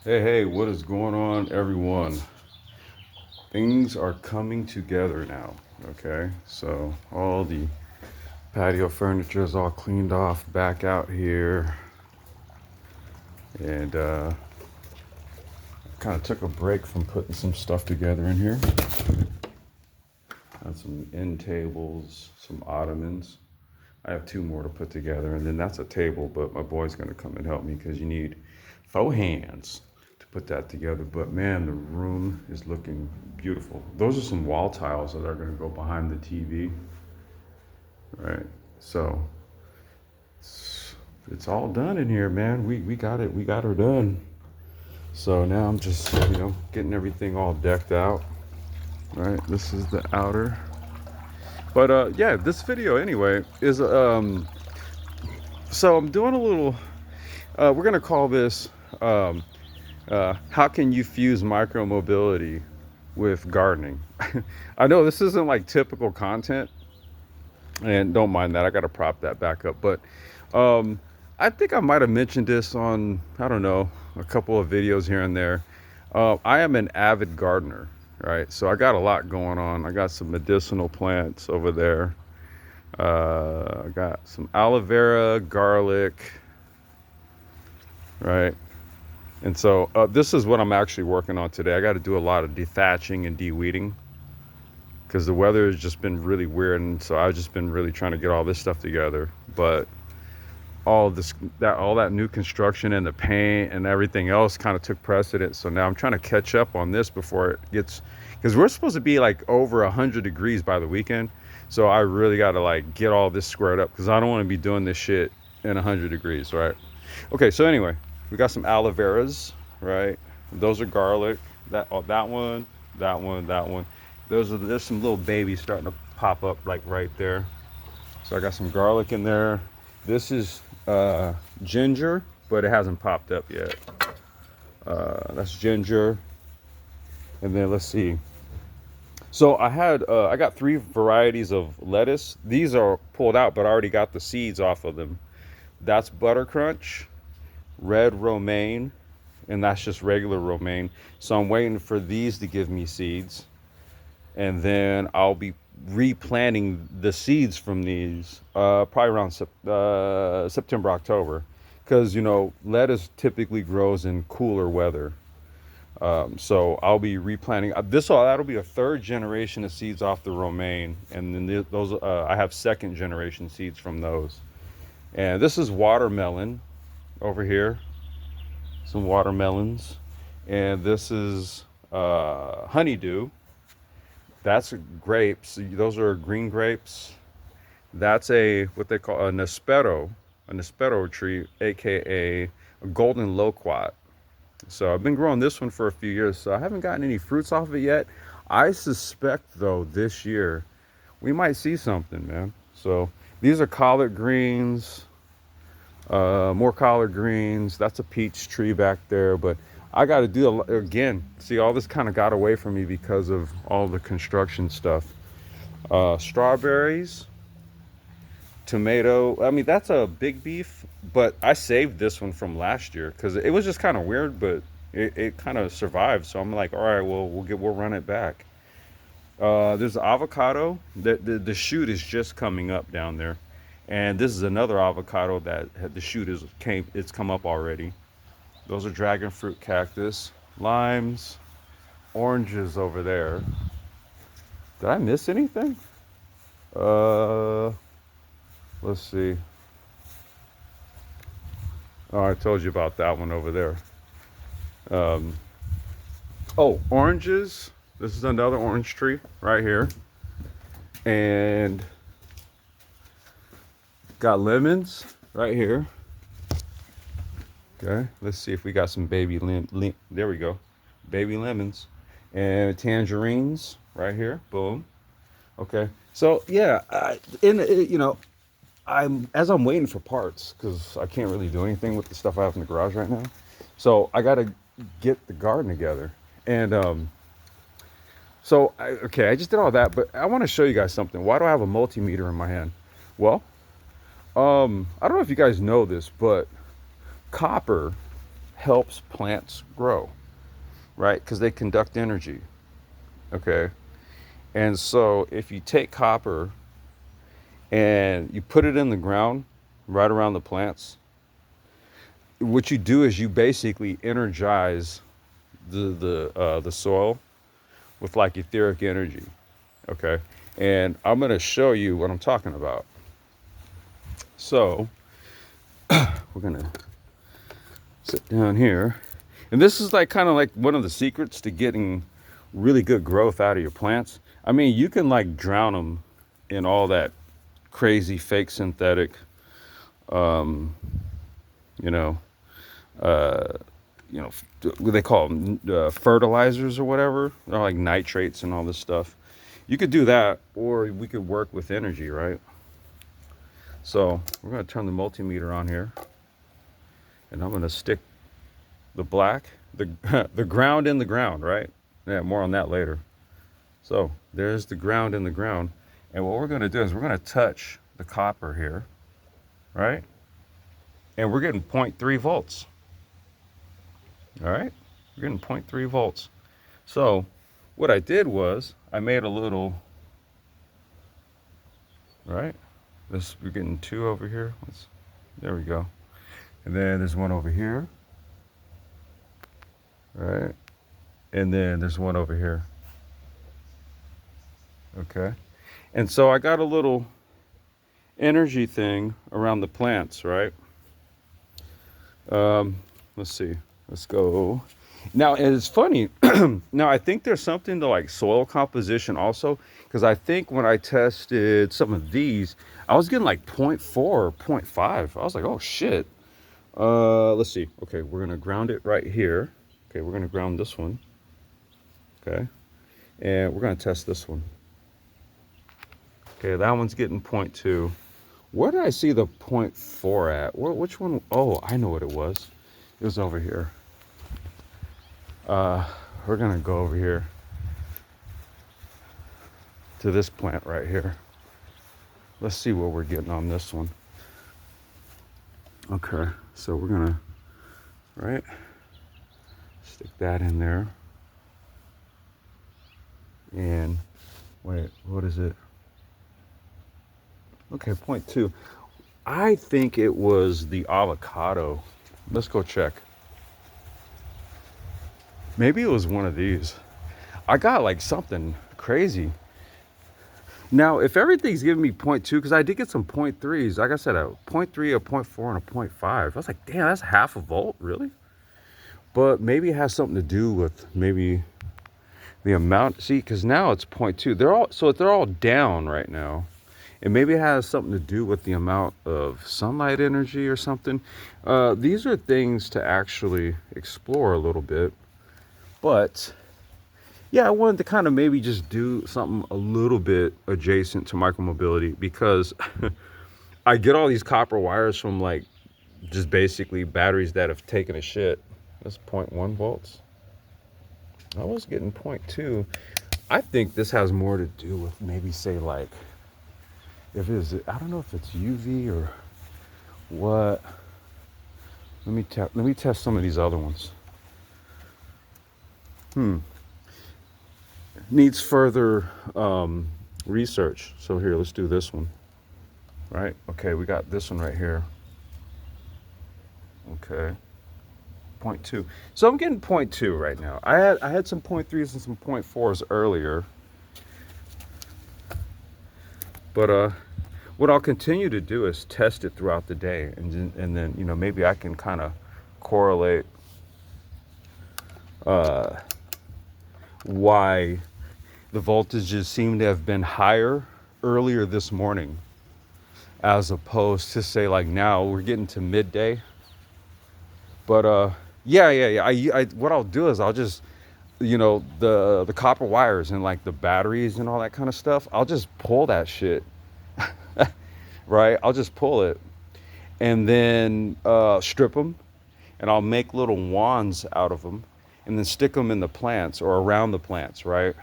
Hey, what is going on, everyone? Things are coming together now, okay? So, all the patio furniture is all cleaned off back out here. And kind of took a break from putting some stuff together in here. Got some end tables, some ottomans. I have two more to put together, and then that's a table, but my boy's gonna come and help me because you need 4 hands to put that together. But man, the room is looking beautiful. Those are some wall tiles that are gonna go behind the TV, right? So it's all done in here, man. We got it. We got her done. So now I'm just getting everything all decked out. Right. This is the outer. But yeah, this video anyway is so I'm doing a little. We're gonna call this how can you fuse micro mobility with gardening? I know this isn't like typical content, and don't mind that. I got to prop that back up, but I think I might have mentioned this on, I don't know, a couple of videos here and there. I am an avid gardener, right? So I got a lot going on. I got some medicinal plants over there. I got some aloe vera, garlic, right? And so this is what I'm actually working on today. I got to do a lot of dethatching and de-weeding because the weather has just been really weird, and so I've just been really trying to get all this stuff together. But all that new construction and the paint and everything else kind of took precedence. So now I'm trying to catch up on this before it gets, because we're supposed to be like over 100 degrees by the weekend. So I really got to like get all this squared up because I don't want to be doing this shit in 100 degrees, right? Okay, so anyway, we got some aloe veras, right? Those are garlic. That one, that one, that one. There's some little babies starting to pop up like right there. So I got some garlic in there. This is ginger, but it hasn't popped up yet. That's ginger. And then let's see. So I got 3 varieties of lettuce. These are pulled out, but I already got the seeds off of them. That's butter crunch, red romaine, and that's just regular romaine. So I'm waiting for these to give me seeds, and then I'll be replanting the seeds from these probably around September, October, because lettuce typically grows in cooler weather. So I'll be replanting that'll be a 3rd generation of seeds off the romaine, and then those I have 2nd generation seeds from those. And this is watermelon over here, some watermelons, and this is honeydew. That's grapes. Those are green grapes. That's what they call a Nespero tree, aka a golden loquat. So I've been growing this one for a few years, so I haven't gotten any fruits off of it yet. I suspect though this year we might see something, man. So these are collard greens, more collard greens. That's a peach tree back there, but I got to do again. See, all this kind of got away from me because of all the construction stuff. Strawberries, tomato. I mean, that's a big beef, but I saved this one from last year because it was just kind of weird, but it kind of survived. So I'm like, all right, well, we'll run it back. There's avocado. The shoot is just coming up down there, and this is another avocado that the shoot it's come up already. Those are dragon fruit cactus, limes, oranges over there. Did I miss anything? Uh, let's see. Oh, I told you about that one over there. Um, oh, oranges. This is another orange tree right here. And got lemons right here. Okay, let's see if we got some baby there we go. Baby lemons. And tangerines right here. Boom. Okay. So yeah, I'm waiting for parts because I can't really do anything with the stuff I have in the garage right now. So I got to get the garden together. And I just did all that, but I want to show you guys something. Why do I have a multimeter in my hand? Well, I don't know if you guys know this, but copper helps plants grow, right? Because they conduct energy, okay? And so if you take copper and you put it in the ground right around the plants, what you do is you basically energize the soil with like etheric energy, okay? And I'm going to show you what I'm talking about. So we're going to sit down here. And this is like kind of like one of the secrets to getting really good growth out of your plants. I mean, you can like drown them in all that crazy fake synthetic, you know, what they call them, fertilizers or whatever. They're like nitrates and all this stuff. You could do that, or we could work with energy, right? So we're going to turn the multimeter on here, and I'm going to stick the black, the ground in the ground, right? Yeah, more on that later. So there's the ground in the ground. And what we're going to do is we're going to touch the copper here, right? And we're getting 0.3 volts. All right? We're getting 0.3 volts. So what I did was I made a little, right? We're getting 2 over here. There we go. And then there's 1 over here. Right? And then there's 1 over here. Okay? And so I got a little energy thing around the plants, right? Let's see. Let's go. Now, and it's funny. Now, I think there's something to like soil composition also, because I think when I tested some of these, I was getting like 0.4 or 0.5. I was like, oh, shit. Let's see. Okay, we're going to ground it right here. Okay, we're going to ground this one. Okay. And we're going to test this one. Okay, that one's getting 0.2. Where did I see the 0.4 at? Which one? Oh, I know what it was. It was over here. We're gonna go over here to this plant right here. Let's see what we're getting on this one. Okay, so we're gonna, right, stick that in there. And wait, what is it? Okay, 0.2. I think it was the avocado. Let's go check. Maybe it was one of these. I got like something crazy. Now, if everything's giving me 0.2, because I did get some 0.3s, like I said, a 0.3, a 0.4, and a 0.5. I was like, damn, that's half a volt, really? But maybe it has something to do with maybe the amount. See, because now it's 0.2. They're all down right now. And maybe it has something to do with the amount of sunlight energy or something. These are things to actually explore a little bit. But yeah, I wanted to kind of maybe just do something a little bit adjacent to micromobility, because I get all these copper wires from like just basically batteries that have taken a shit. That's 0.1 volts. I was getting 0.2. I think this has more to do with maybe say like, if it is, I don't know if it's UV or what. Let me test some of these other ones. Needs further research. So here, let's do this one. Right? Okay, we got this one right here. Okay. 0.2. So I'm getting 0.2 right now. I had some 0.3s and some 0.4s earlier. But what I'll continue to do is test it throughout the day, and then maybe I can kind of correlate why the voltages seem to have been higher earlier this morning, as opposed to say like now we're getting to midday. But yeah. What I'll do is I'll just the copper wires and like the batteries and all that kind of stuff, I'll just pull that shit. Right? I'll just pull it and then strip them, and I'll make little wands out of them and then stick them in the plants or around the plants, right?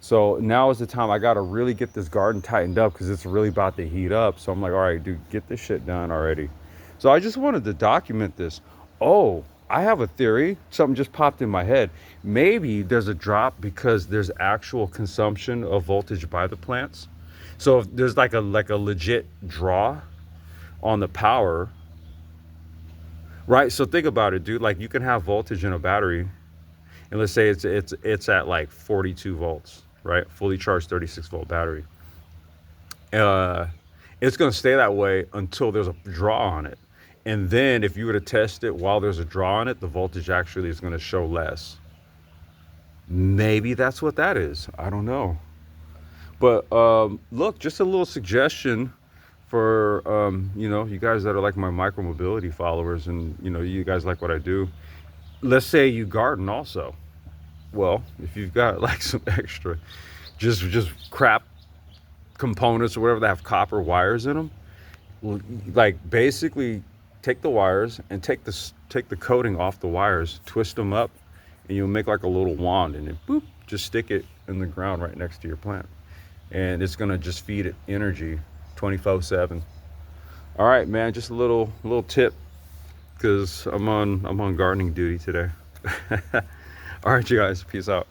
So now is the time I got to really get this garden tightened up, because it's really about to heat up. So I'm like, all right, dude, get this shit done already. So I just wanted to document this. Oh, I have a theory. Something just popped in my head. Maybe there's a drop because there's actual consumption of voltage by the plants. So if there's like a legit draw on the power, right? So think about it, dude. Like you can have voltage in a battery, and let's say it's at like 42 volts, right? Fully charged 36-volt battery. Uh, it's going to stay that way until there's a draw on it. And then if you were to test it while there's a draw on it, the voltage actually is going to show less. Maybe that's what that is. I don't know. But look, just a little suggestion for you guys that are like my micromobility followers, and you guys like what I do. Let's say you garden also. Well, if you've got like some extra, just crap components or whatever that have copper wires in them, like basically take the wires and take the coating off the wires, twist them up, and you'll make like a little wand, and then boop, just stick it in the ground right next to your plant, and it's gonna just feed it energy 24/7. All right, man, just a little tip because I'm on gardening duty today. All right, you guys, peace out.